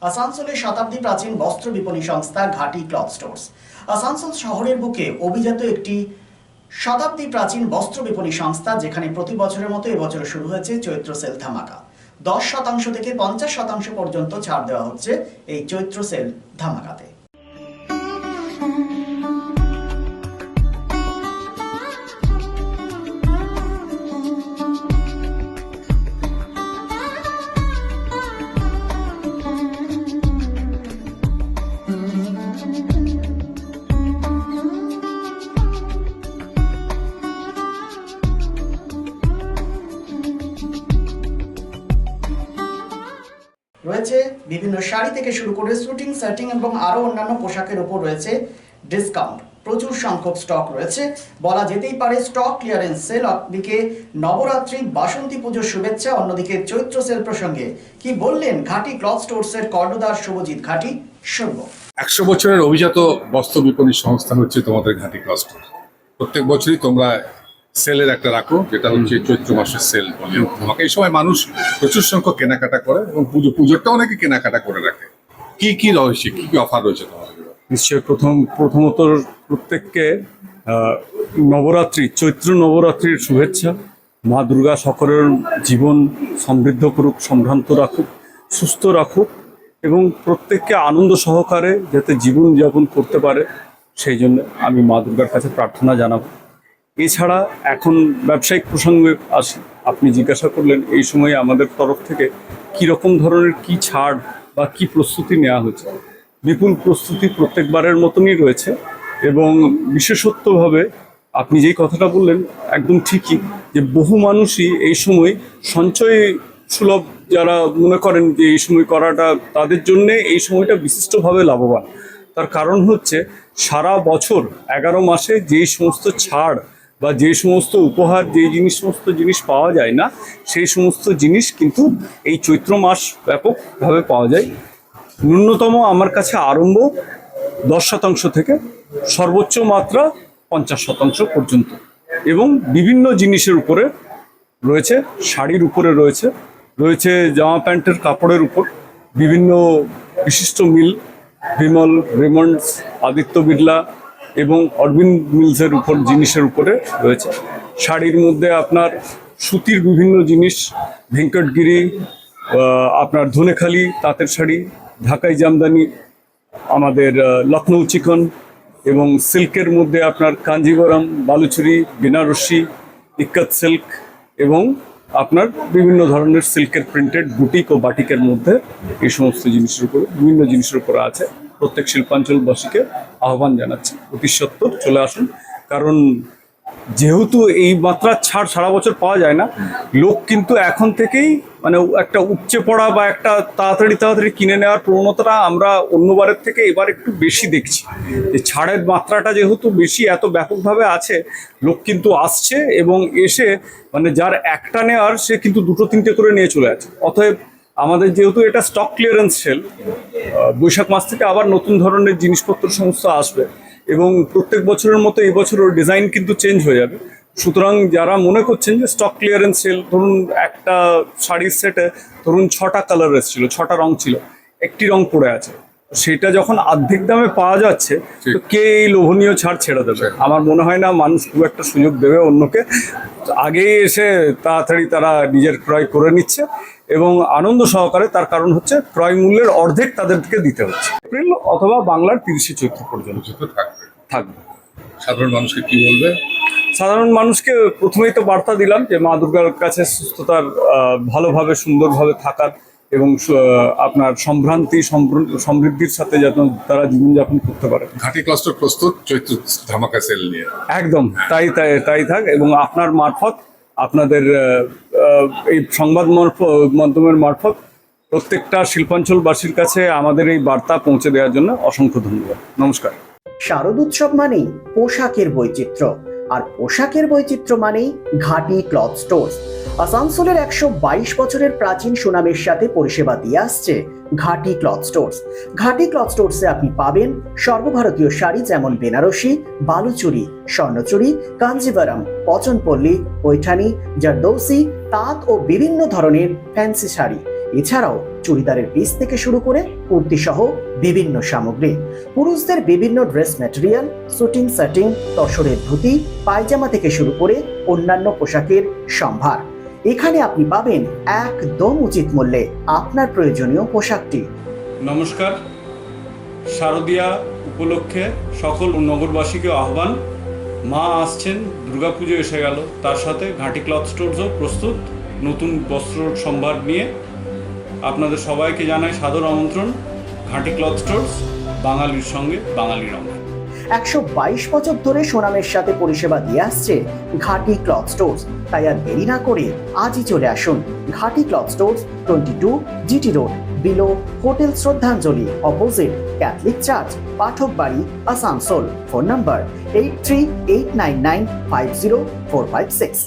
আসানসোলের শতাব্দী প্রাচীন বস্ত্র বিপণী সংস্থা ঘাটি ক্লথ স্টোর্স। আসানসোল শহরের বুকে অভিজাত একটি শতাব্দী প্রাচীন বস্ত্র বিপণী সংস্থা, যেখানে প্রতি বছরের মতো এবছর শুরু হয়েছে চৈত্র সেল ধামাকা। 10% থেকে 50% পর্যন্ত ছাড় দেওয়া হচ্ছে এই চৈত্র সেল ধামাকাতে। রয়েছে বিভিন্ন শাড়ি থেকে শুরু করে শুটিং, সেটিং এবং আরও অন্যান্য পোশাকের উপর রয়েছে ডিসকাউন্ট। প্রচুর সংখ্যক স্টক রয়েছে, বলা যেতেই পারে স্টক ক্লিয়ারেন্স সেল। একদিকে নবরাত্রি বাসন্তী পুজোর শুভেচ্ছা, অন্যদিকে চৈত্র সেল প্রসঙ্গে কি বললেন ঘাটি ক্লথ স্টোর্সের কর্ণধার শুভজিৎ ঘাটি। শুনব। 100 বছরের অভিজাত বস্ত্র বিপণী সংস্থা হচ্ছে তোমাদের ঘাটি ক্লথ স্টোর। প্রত্যেক বছরই তোমরা সেলের একটা রাখো, যেটা হচ্ছে চৈত্র মাসের সেল। তোমাকে এই সময় মানুষ প্রচুর সংখ্যক কেনাকাটা করে এবং পুজোরটা অনেকে কেনাকাটা করে রাখে। কি কি রয়েছে, কি কি অফার রয়েছে তোমাদের? নিশ্চয়ই প্রথমত প্রত্যেককে চৈত্র নবরাত্রির শুভেচ্ছা। মা দুর্গা সকলের জীবন সমৃদ্ধ করুক, সম্ভ্রান্ত রাখুক, সুস্থ রাখুক এবং প্রত্যেককে আনন্দ সহকারে যাতে জীবনযাপন করতে পারে, সেই জন্য আমি মা দুর্গার কাছে প্রার্থনা জানাবো। এছাড়া এখন ব্যবসায়িক প্রসঙ্গে আসি। আপনি জিজ্ঞাসা করলেন এই সময়ে আমাদের তরফ থেকে কী রকম ধরনের কি ছাড় বা কি প্রস্তুতি নেওয়া হয়েছে। বিপুল প্রস্তুতি প্রত্যেকবারের মতনই রয়েছে এবং বিশেষত্বভাবে আপনি যেই কথাটা বললেন একদম ঠিকই, যে বহু মানুষই এই সময় সঞ্চয় সুলভ, যারা মনে করেন যে এই সময় করাটা তাদের জন্যে এই সময়টা বিশিষ্টভাবে লাভবান। তার কারণ হচ্ছে সারা বছর 11 মাসে যেই সমস্ত ছাড় বা যে সমস্ত উপহার, সমস্ত জিনিস পাওয়া যায় না, সেই সমস্ত জিনিস কিন্তু এই চৈত্র মাস ব্যাপকভাবে পাওয়া যায়। ন্যূনতম আমার কাছে আরম্ভ 10% থেকে সর্বোচ্চ মাত্রা 50% পর্যন্ত, এবং বিভিন্ন জিনিসের উপরে রয়েছে। শাড়ির উপরে রয়েছে জামা প্যান্টের কাপড়ের উপর বিভিন্ন বিশিষ্ট মিল, বিমল, রেমন্ডস, আদিত্য বিড়লা এবং অরবিন্দ মিলসের উপর জিনিসের উপরে রয়েছে। শাড়ির মধ্যে আপনার সুতির বিভিন্ন জিনিস, ভেঙ্কটগিরি, আপনার ধনেখালি তাঁতের শাড়ি, ঢাকাই জামদানি, আমাদের লখনৌ চিকন, এবং সিল্কের মধ্যে আপনার কাঞ্জিবরম, বালুচুরি, বেনারসি, ইক্কত সিল্ক এবং আপনার বিভিন্ন ধরনের সিল্কের প্রিন্টেড বুটিক ও বাটিকের মধ্যে এই সমস্ত জিনিসের উপরে, বিভিন্ন জিনিসের উপরে আছে। প্রত্যেক শিল্পাঞ্চলবাসীকে আহ্বান জানাচ্ছি অতি সত্বর চলে আসুন, কারণ যেহেতু এই মাত্রার ছাড় সারা বছর পাওয়া যায় না, লোক কিন্তু এখন থেকেই মানে একটা উপচে পড়া বা একটা তাড়াতাড়ি কিনে নেওয়ার প্রবণতাটা আমরা অন্যবারের থেকে এবার একটু বেশি দেখছি। যে ছাড়ের মাত্রাটা যেহেতু বেশি, এত ব্যাপকভাবে আছে, লোক কিন্তু আসছে এবং এসে মানে যার একটা নেওয়ার সে কিন্তু 2-3টে করে নিয়ে চলে যাচ্ছে। অতএব আমাদের যেহেতু এটা স্টক ক্লিয়ারেন্স সেল, বৈশাখ মাস থেকে আবার নতুন ধরনের জিনিসপত্র সমস্ত আসবে এবং প্রত্যেক বছরের মতো এই বছর ওর ডিজাইন কিন্তু চেঞ্জ হয়ে যাবে। সুতরাং যারা মনে করছেন যে স্টক ক্লিয়ারেন্স সেল, ধরুন একটা শাড়ির সেটে ধরুন 6টা কালার এসেছিল, 6টা রং ছিল, একটি রং পড়ে আছে, সেটা যখন অর্ধেক দামে পাওয়া যাচ্ছে, তো কে এই লোভনীয় ছাড় ছেড়ে দেবে? আমার মনে হয় না মানুষ খুব একটা সুযোগ দেবে অন্যকে। আগেই এসে তাড়াতাড়ি তারা নিজের ক্রয় করে নিচ্ছে এবং আনন্দ সহকারে। তার কারণ হচ্ছে ক্রয় মূল্যের অর্ধেক তাদেরকে দিতে হচ্ছে। এপ্রিল অথবা বাংলার 30শে চৈত্র পর্যন্ত থাকবে। সাধারণ মানুষকে কি বলবে? সাধারণ মানুষকে প্রথমেই তো বার্তা দিলাম যে মা দুর্গার কাছে সুস্থতার, ভালোভাবে সুন্দরভাবে থাকার এবং আপনার সমৃদ্ধির সাথে যাতে তারা জীবনযাপন করতে পারে। ঘাটি ক্লথ স্টোর প্রস্তুত চৈত্র ধামাকা সেল নিয়ে। একদম তাই থাক, এবং আপনার মারফত, আপনাদের এই সংবাদ মাধ্যমের মারফত প্রত্যেকটা শিল্পাঞ্চলবাসীর কাছে আমাদের এই বার্তা পৌঁছে দেওয়ার জন্য অসংখ্য ধন্যবাদ। নমস্কার। শারদ উৎসব মানেই পোশাকের বৈচিত্র্য, আর পোশাকের বৈচিত্র্য মানেই ঘাটি ক্লথ স্টোর্স। আসানসোলের 122 বছরের প্রাচীন সুনামের সাথে পরিষেবা দিয়ে আসছে ঘাটি ক্লথ স্টোর্স। ঘাটি ক্লথ স্টোর্সে আপনি পাবেন সর্বভারতীয় শাড়ি, যেমন বেনারসি, বালুচুরি, স্বর্ণচুরি, কাঞ্জিভারাম, পচনপল্লী, পৈঠানি, জারদৌসি, তাঁত ও বিভিন্ন ধরনের ফ্যান্সি শাড়ি। এছাড়াও চুড়িদারের পিস থেকে শুরু করে কুর্তি সহ বিভিন্ন সামগ্রী, পুরুষদের বিভিন্ন ড্রেস ম্যাটেরিয়াল, শুটিং সেটিং, তসরের ধুতি, পায়জামা থেকে শুরু করে অন্যান্য পোশাকের সম্ভার। এখানে আপনি পাবেন একদম উচিত মূল্যে আপনার প্রয়োজনীয় পোশাকটি। নমস্কার, শারদীয়া উপলক্ষে সকল নগরবাসীকে আহ্বান। মা আসছেন, দুর্গাপুজো এসে গেল, তার সাথে ঘাটি ক্লথ স্টোরসও প্রস্তুত নতুন বস্ত্র সম্ভার নিয়ে। আপনাদের সবাইকে জানাই সাদর আমন্ত্রণ। ঘাটি ক্লথ স্টোরস, বাঙালির সঙ্গে বাঙালির রঙ। 122 বছর ধরে সুনামের সাথে পরিষেবা দিয়ে আসছে ঘাটি ক্লথ স্টোরস। তাই আর দেরি না করে আজই চলে আসুন ঘাটি cloth stores, 22 GT road, below hotel শ্রদ্ধাঞ্জলি, অপোজিট ক্যাথলিক চার্চ, পাঠক বাড়ি, আসানসোল। Phone number 8389950456।